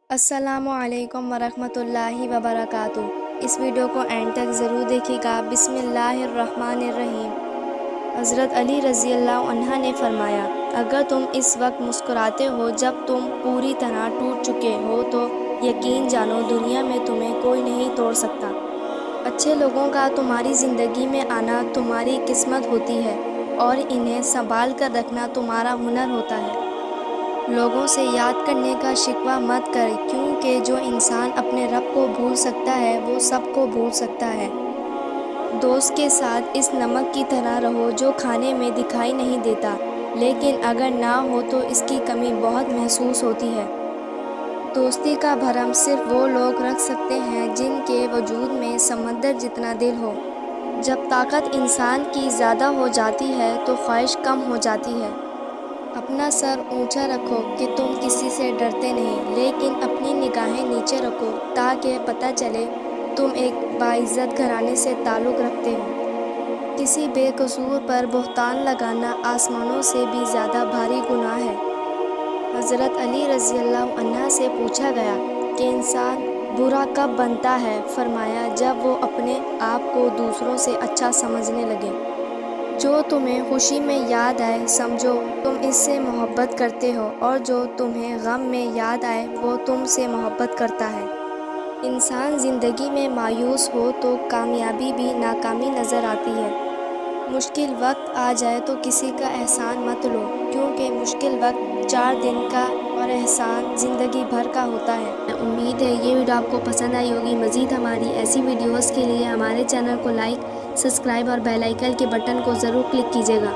السلام علیکم ورحمۃ اللہ وبرکاتہ۔ اس ویڈیو کو اینڈ تک ضرور دیکھیے گا۔ بسم اللہ الرحمن الرحیم۔ حضرت علی رضی اللہ عنہ نے فرمایا، اگر تم اس وقت مسکراتے ہو جب تم پوری طرح ٹوٹ چکے ہو تو یقین جانو دنیا میں تمہیں کوئی نہیں توڑ سکتا۔ اچھے لوگوں کا تمہاری زندگی میں آنا تمہاری قسمت ہوتی ہے اور انہیں سنبھال کر رکھنا تمہارا ہنر ہوتا ہے۔ لوگوں سے یاد کرنے کا شکوہ مت کر، کیونکہ جو انسان اپنے رب کو بھول سکتا ہے وہ سب کو بھول سکتا ہے۔ دوست کے ساتھ اس نمک کی طرح رہو جو کھانے میں دکھائی نہیں دیتا، لیکن اگر نہ ہو تو اس کی کمی بہت محسوس ہوتی ہے۔ دوستی کا بھرم صرف وہ لوگ رکھ سکتے ہیں جن کے وجود میں سمندر جتنا دل ہو۔ جب طاقت انسان کی زیادہ ہو جاتی ہے تو خواہش کم ہو جاتی ہے۔ اپنا سر اونچا رکھو کہ تم کسی سے ڈرتے نہیں، لیکن اپنی نگاہیں نیچے رکھو تاکہ پتہ چلے تم ایک باعزت گھرانے سے تعلق رکھتے ہو۔ کسی بے قصور پر بہتان لگانا آسمانوں سے بھی زیادہ بھاری گناہ ہے۔ حضرت علی رضی اللہ عنہ سے پوچھا گیا کہ انسان برا کب بنتا ہے؟ فرمایا، جب وہ اپنے آپ کو دوسروں سے اچھا سمجھنے لگے۔ جو تمہیں خوشی میں یاد آئے سمجھو تم اس سے محبت کرتے ہو، اور جو تمہیں غم میں یاد آئے وہ تم سے محبت کرتا ہے۔ انسان زندگی میں مایوس ہو تو کامیابی بھی ناکامی نظر آتی ہے۔ مشکل وقت آ جائے تو کسی کا احسان مت لو، کیونکہ مشکل وقت 4 دن کا اور احسان زندگی بھر کا ہوتا ہے۔ امید ہے یہ ویڈیو آپ کو پسند آئی ہوگی۔ مزید ہماری ایسی ویڈیوز کے لیے ہمارے چینل کو لائک، سبسکرائب اور بیل آئیکن کے بٹن کو ضرور کلک کیجیے گا۔